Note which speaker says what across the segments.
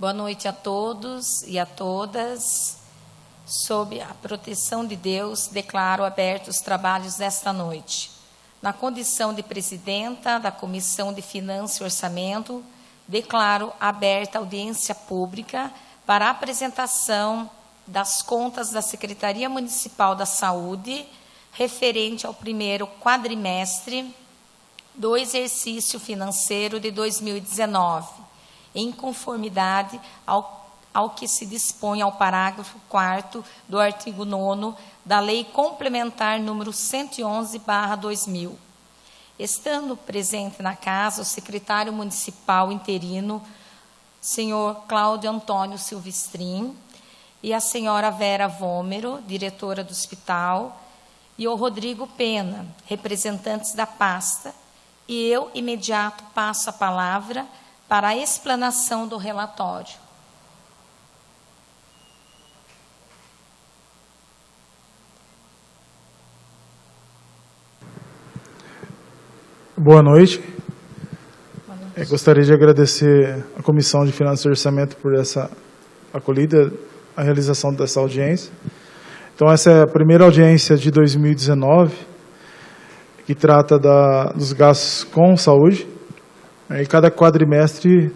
Speaker 1: Boa noite a todos e a todas. Sob a proteção de Deus, declaro abertos os trabalhos desta noite. Na condição de presidenta da Comissão de Finanças e Orçamento, declaro aberta a audiência pública para a apresentação das contas da Secretaria Municipal da Saúde, referente ao primeiro quadrimestre do exercício financeiro de 2019, em conformidade ao que se dispõe ao parágrafo 4º do artigo 9º da Lei Complementar número 111/2000. Estando presente na casa o secretário municipal interino, senhor Cláudio Antônio Silvestrin, e a senhora Vera Vômero, diretora do hospital, e o Rodrigo Pena, representantes da pasta, e eu, imediato, passo a palavra para a explanação do relatório.
Speaker 2: Boa noite. Gostaria de agradecer à Comissão de Finanças e Orçamento por essa acolhida, a realização dessa audiência. Então, essa é a primeira audiência de 2019, que trata dos gastos com saúde. E cada quadrimestre,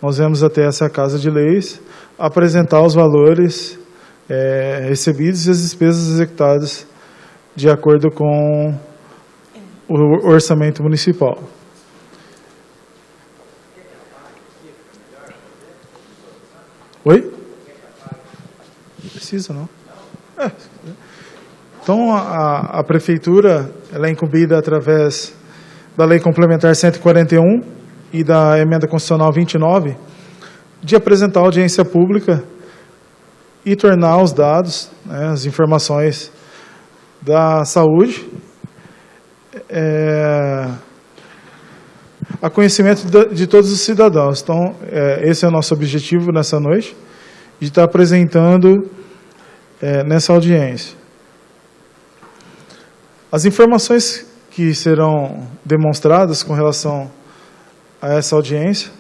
Speaker 2: nós vamos até essa Casa de Leis apresentar os valores recebidos e as despesas executadas de acordo com o orçamento municipal. Oi? Precisa, não? Então, a Prefeitura ela é incumbida através da Lei Complementar 141 e da Emenda Constitucional 29 de apresentar audiência pública e tornar os dados, as informações da saúde, a conhecimento de todos os cidadãos. Então, esse é o nosso objetivo nessa noite, de estar apresentando nessa audiência. As informações que serão demonstradas com relação a essa audiência,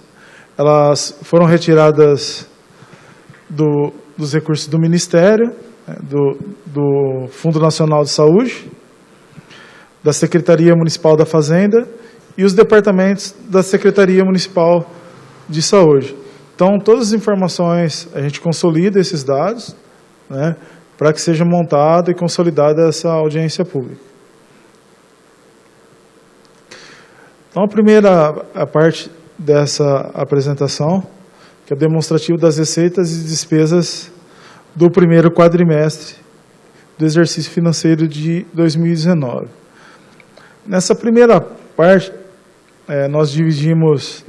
Speaker 2: elas foram retiradas dos recursos do Ministério, do Fundo Nacional de Saúde, da Secretaria Municipal da Fazenda e os departamentos da Secretaria Municipal de Saúde. Então, todas as informações, a gente consolida esses dados, para que seja montada e consolidada essa audiência pública. Então, a primeira parte dessa apresentação, que é o demonstrativo das receitas e despesas do primeiro quadrimestre do exercício financeiro de 2019. Nessa primeira parte, nós dividimos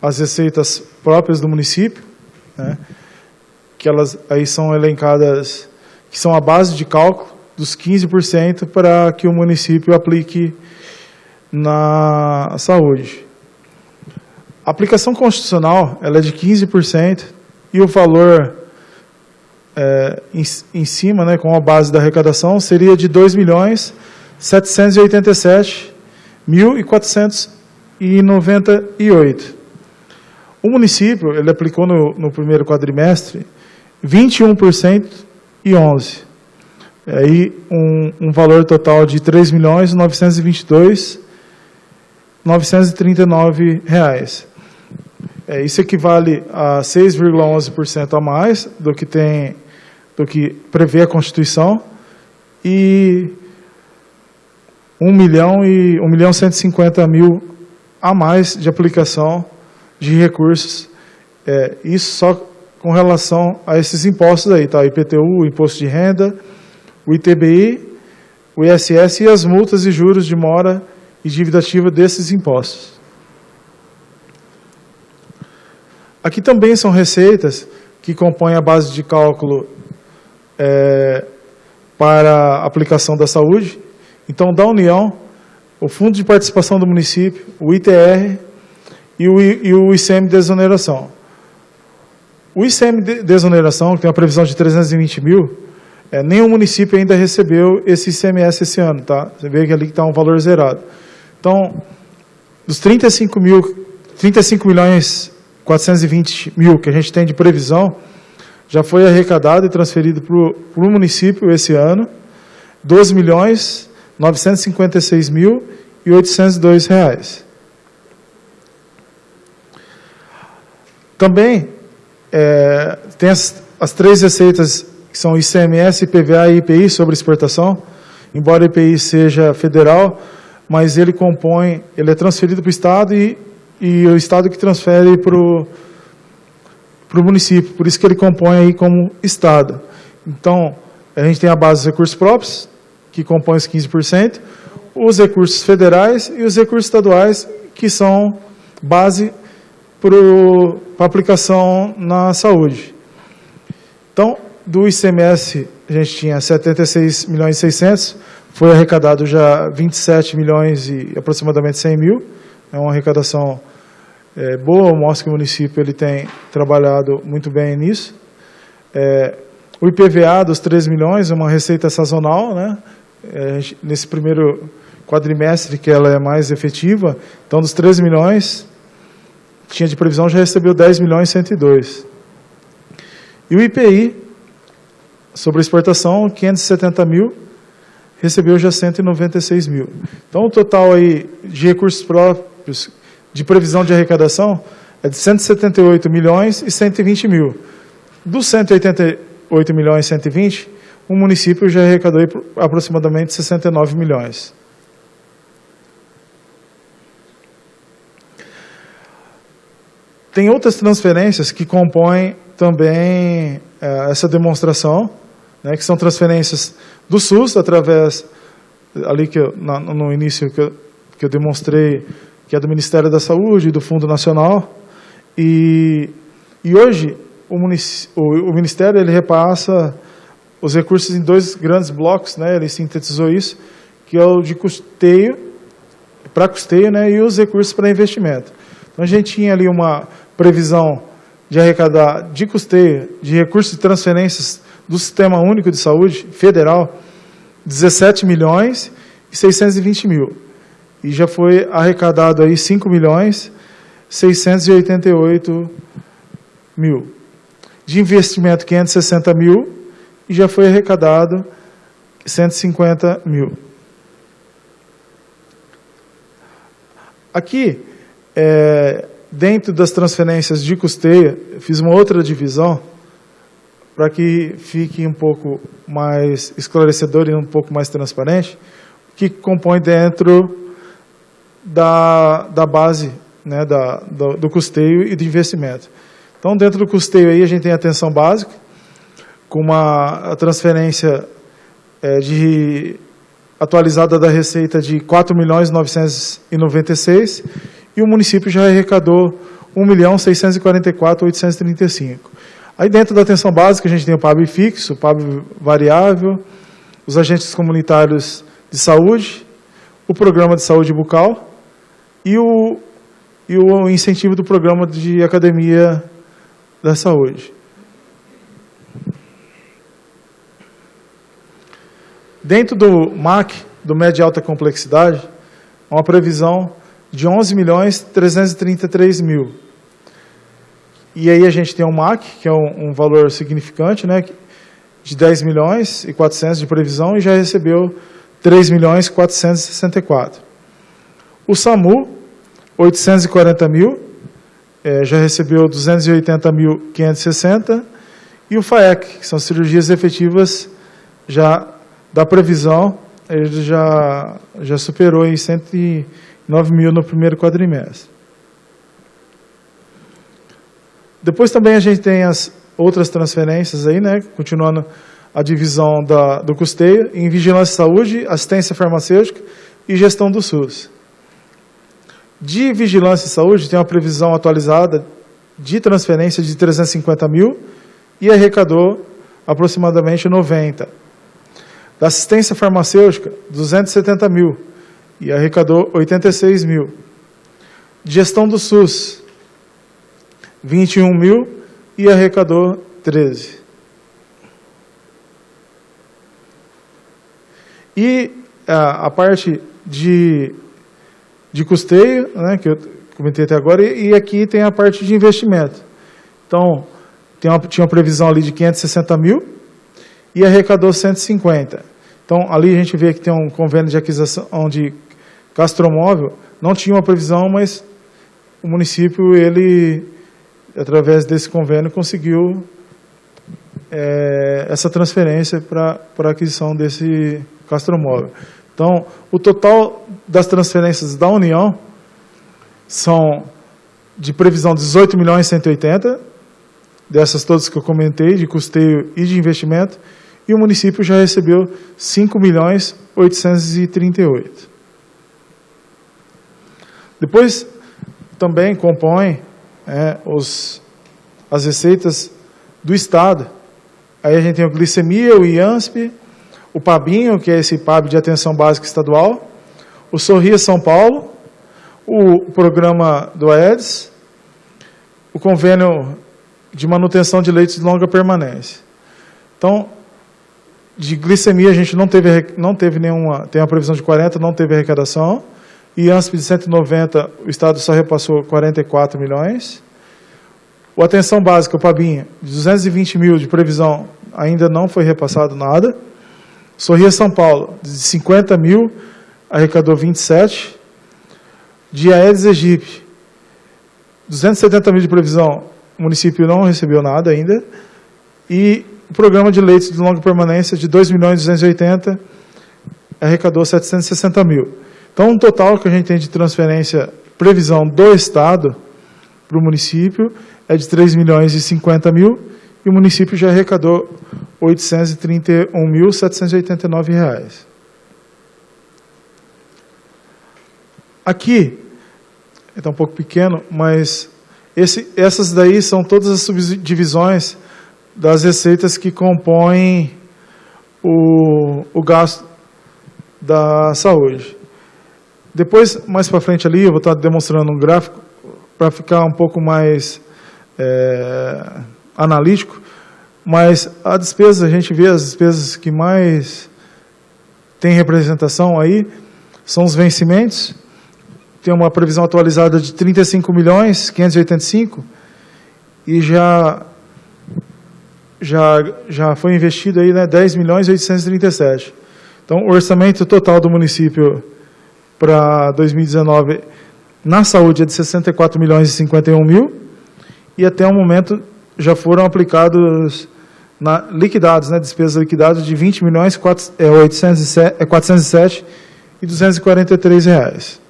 Speaker 2: as receitas próprias do município, que elas aí são elencadas, que são a base de cálculo dos 15% para que o município aplique na saúde. A aplicação constitucional ela é de 15% e o valor em cima, com a base da arrecadação, seria de R$ 2.787.498. O município ele aplicou no primeiro quadrimestre 21% e 11%. Aí um valor total de R$ 3.922.939. Isso equivale a 6,11% a mais do que prevê a Constituição e 1.150.000 a mais de aplicação de recursos. Isso só com relação a esses impostos aí, tá? O IPTU, o Imposto de Renda, o ITBI, o ISS e as multas e juros de mora e dívida ativa desses impostos. Aqui também são receitas que compõem a base de cálculo para a aplicação da saúde. Então, da União, o Fundo de Participação do Município, o ITR e o ICM de desoneração. O ICM de desoneração, que tem uma previsão de 320 mil, nenhum município ainda recebeu esse ICMS esse ano, tá? Você vê que ali está um valor zerado. Então, dos 35 milhões 420 mil que a gente tem de previsão, já foi arrecadado e transferido para o município esse ano, R$ 12.956.802. Também tem as três receitas, que são ICMS, IPVA e IPI sobre exportação, embora o IPI seja federal, mas ele é transferido para o Estado e o Estado que transfere para o município, por isso que ele compõe aí como Estado. Então, a gente tem a base dos recursos próprios, que compõe os 15%, os recursos federais e os recursos estaduais, que são base para aplicação na saúde. Então, do ICMS, a gente tinha 76.600.000, foi arrecadado já 27 milhões e aproximadamente 100 mil, é uma arrecadação boa, mostra que o município ele tem trabalhado muito bem nisso. O IPVA dos 3 milhões é uma receita sazonal, né? Nesse primeiro quadrimestre que ela é mais efetiva, então dos 3 milhões, tinha de previsão, já recebeu 10 milhões e 102. E o IPI, sobre exportação, 570 mil, recebeu já 196 mil. Então, o total aí de recursos próprios, de previsão de arrecadação, é de 178 milhões e 120 mil. Dos 188 milhões e 120, o município já arrecadou aproximadamente 69 milhões. Tem outras transferências que compõem também essa demonstração, né, que são transferências do SUS, através, ali no início que eu demonstrei, que é do Ministério da Saúde e do Fundo Nacional, e hoje o Ministério ele repassa os recursos em dois grandes blocos, né, ele sintetizou isso, que é o de custeio, para custeio, né, e os recursos para investimento. Então a gente tinha ali uma previsão de arrecadar de custeio, de recursos de transferências do Sistema Único de Saúde Federal, 17 milhões e 620 mil. E já foi arrecadado aí 5 milhões 688 mil. De investimento, 560 mil, e já foi arrecadado 150 mil. Aqui, dentro das transferências de custeio, fiz uma outra divisão, para que fique um pouco mais esclarecedor e um pouco mais transparente, que compõe dentro da base, né, do custeio e do investimento. Então, dentro do custeio aí, a gente tem a atenção básica, com a transferência atualizada da receita de 4.996.000, e o município já arrecadou 1.644.835. Aí dentro da atenção básica a gente tem o PAB fixo, o PAB variável, os agentes comunitários de saúde, o programa de saúde bucal e o incentivo do programa de academia da saúde. Dentro do MAC, do médio e alta complexidade, uma previsão de 11.333.000. E aí a gente tem o MAC, que é um valor significante, né, de 10 milhões e 400 de previsão, e já recebeu 3 milhões e 464. O SAMU, 840 mil, já recebeu 280.560, e o FAEC, que são cirurgias efetivas já da previsão, ele já superou em 109 mil no primeiro quadrimestre. Depois também a gente tem as outras transferências aí, né, continuando a divisão do custeio, em vigilância e saúde, assistência farmacêutica e gestão do SUS. De vigilância e saúde, tem uma previsão atualizada de transferência de 350 mil e arrecadou aproximadamente 90. Da assistência farmacêutica, 270 mil e arrecadou 86 mil. De gestão do SUS, 21 mil e arrecadou 13. E a parte de custeio, né, que comentei até agora, e aqui tem a parte de investimento. Então, tinha uma previsão ali de 560 mil e arrecadou 150. Então, ali a gente vê que tem um convênio de aquisição de Castromóvel, não tinha uma previsão, mas o município, ele, através desse convênio, conseguiu essa transferência para a aquisição desse Castromóvel. Então, o total das transferências da União são de previsão 18 milhões e 180, dessas todas que eu comentei, de custeio e de investimento, e o município já recebeu 5 milhões 838. Depois, também compõe as receitas do Estado. Aí a gente tem o Glicemia, o IANSP, o PABinho, que é esse PAB de Atenção Básica Estadual, o Sorria São Paulo, o programa do Aedes, o convênio de manutenção de leitos de longa permanência. Então, de glicemia a gente não teve nenhuma, tem uma previsão de 40, não teve arrecadação, e IANSP de 190, o Estado só repassou 44 milhões. O Atenção Básica, o PABinho, de 220 mil de previsão, ainda não foi repassado nada. Sorria São Paulo, de 50 mil, arrecadou 27. De Aedes aegypti, 270 mil de previsão, o município não recebeu nada ainda. E o programa de leitos de longa permanência, de 2 milhões e 280, arrecadou 760 mil. Então, o total que a gente tem de transferência, previsão do Estado para o município, é de 3 milhões e 50 mil, e o município já arrecadou R$ 831.789. Aqui, está um pouco pequeno, mas essas daí são todas as subdivisões das receitas que compõem o gasto da saúde. Depois, mais para frente ali, eu vou estar demonstrando um gráfico para ficar um pouco mais analítico, mas a despesa, a gente vê as despesas que mais tem representação aí, são os vencimentos. Tem uma previsão atualizada de 35 milhões 585 e já foi investido aí, né, 10 milhões 837. Então, o orçamento total do município para 2019 na saúde é de 64 milhões e 51 mil e até o momento já foram aplicados liquidados, né, despesas liquidadas de 20 milhões 407 e 243 reais.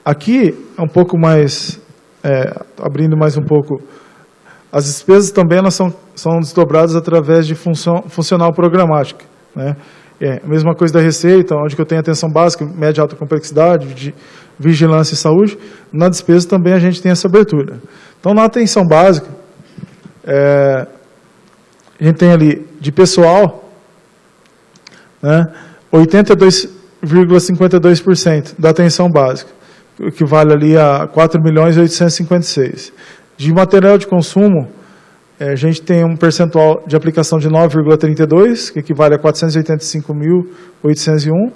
Speaker 2: Aqui é um pouco mais, abrindo mais um pouco, as despesas também elas são desdobradas através de funcional programática, né? A mesma coisa da receita, onde eu tenho atenção básica, média e alta complexidade, de vigilância e saúde, na despesa também a gente tem essa abertura. Então, na atenção básica, a gente tem ali de pessoal, né, 82,52% da atenção básica, o que vale ali a 4 milhões e 856. De material de consumo, a gente tem um percentual de aplicação de 9,32, que equivale a 485.801.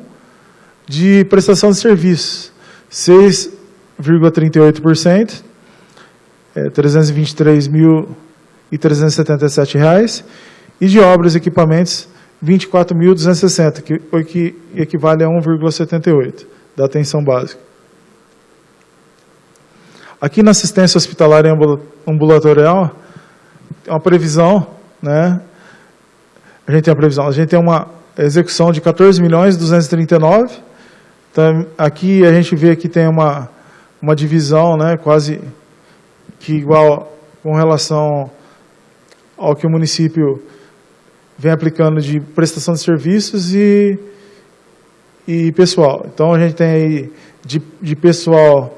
Speaker 2: De prestação de serviços, 6,38%, R$ 323.377 reais. E de obras e equipamentos, 24.260, que equivale a 1,78% da atenção básica. Aqui na assistência hospitalar e ambulatorial, é uma previsão, né? A gente tem uma execução de 14 milhões 239. Então, aqui a gente vê que tem uma divisão, né, quase que igual com relação ao que o município vem aplicando de prestação de serviços e pessoal. Então, a gente tem aí de pessoal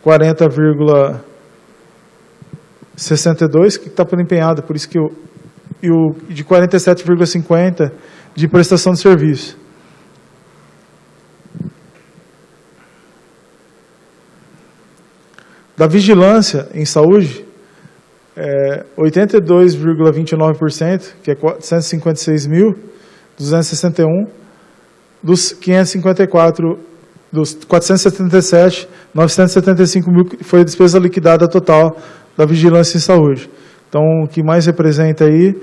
Speaker 2: 40,62 que está por empenhado, por isso que de 47,50 de prestação de serviço. Da vigilância em saúde, 82,29%, que é 456.261, dos dos 477, 975 mil foi a despesa liquidada total da vigilância em saúde. Então, o que mais representa aí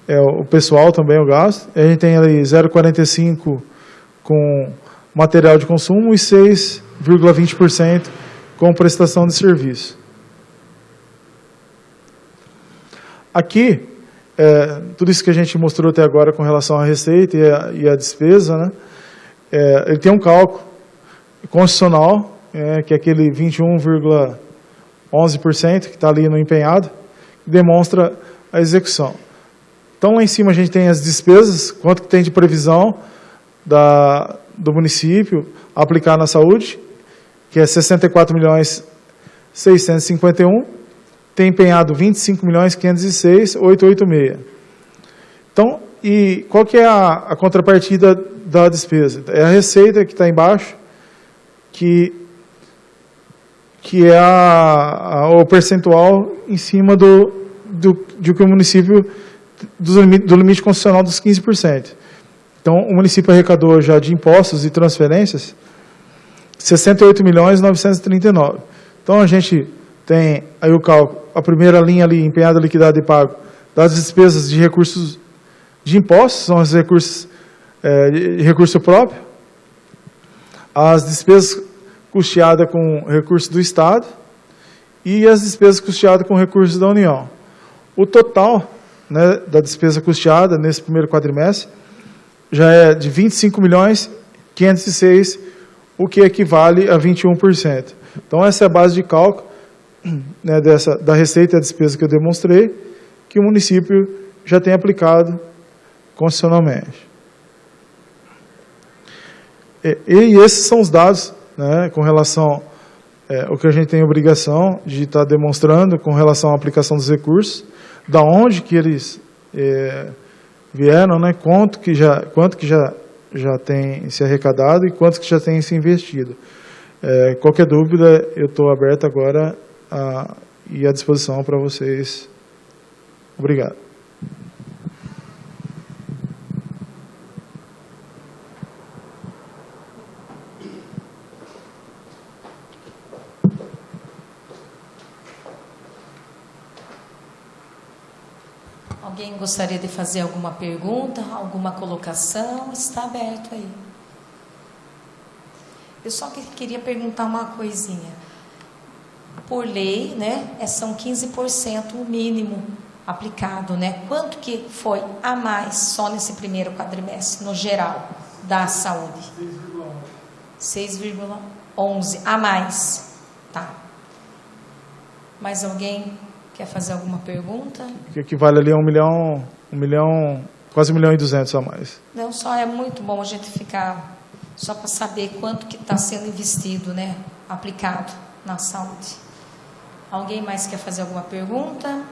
Speaker 2: é o pessoal também, o gasto. A gente tem ali 0,45 com material de consumo e 6,20% com prestação de serviço. Aqui, tudo isso que a gente mostrou até agora com relação à receita e à despesa, né, ele tem um cálculo constitucional, que é aquele 21,11% que está ali no empenhado, que demonstra a execução. Então, lá em cima a gente tem as despesas, quanto que tem de previsão do município a aplicar na saúde, que é 64.651, tem empenhado 25.506.886. Então, e qual que é a contrapartida da despesa? É a receita que está embaixo, que é o percentual em cima do que o município, do limite constitucional dos 15%. Então, o município arrecadou já de impostos e transferências 68.939. Então, a gente tem aí o cálculo, a primeira linha ali, empenhada, liquidada e pago, das despesas de recursos de impostos, são os recursos de recurso próprio, as despesas custeadas com recursos do Estado e as despesas custeadas com recursos da União. O total, né, da despesa custeada nesse primeiro quadrimestre já é de 25.506, o que equivale a 21%. Então, essa é a base de cálculo, né, da receita e a despesa que eu demonstrei, que o município já tem aplicado constitucionalmente. E esses são os dados, né, com relação ao que a gente tem obrigação de estar demonstrando com relação à aplicação dos recursos, da onde que eles vieram, né, quanto que já tem se arrecadado e quanto que já tem se investido. Qualquer dúvida, eu estou aberto agora e à disposição para vocês. Obrigado.
Speaker 1: Alguém gostaria de fazer alguma pergunta, alguma colocação? Está aberto aí. Eu só queria perguntar uma coisinha. Por lei, né, são 15% o mínimo aplicado, né? Quanto que foi a mais só nesse primeiro quadrimestre, no geral, da saúde? 6,11 a mais. Tá. Mais alguém quer fazer alguma pergunta?
Speaker 2: Que equivale ali a 1 milhão, quase 1.200.000 a mais.
Speaker 1: Não, só é muito bom a gente ficar, só para saber quanto que está sendo investido, né, aplicado na saúde. Alguém mais quer fazer alguma pergunta?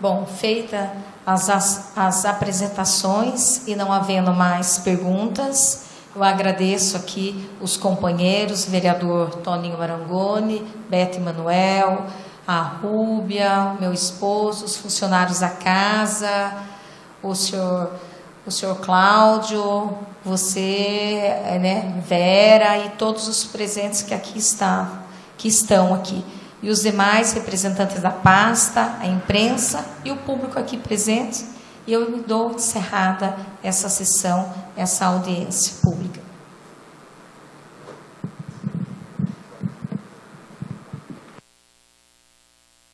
Speaker 1: Bom, feita as apresentações e não havendo mais perguntas, eu agradeço aqui os companheiros, vereador Toninho Marangoni, Beto Emanuel, a Rúbia, meu esposo, os funcionários da casa, o senhor Cláudio, você, né, Vera e todos os presentes que estão aqui. E os demais representantes da pasta, a imprensa e o público aqui presente. E eu dou encerrada essa sessão, essa audiência pública.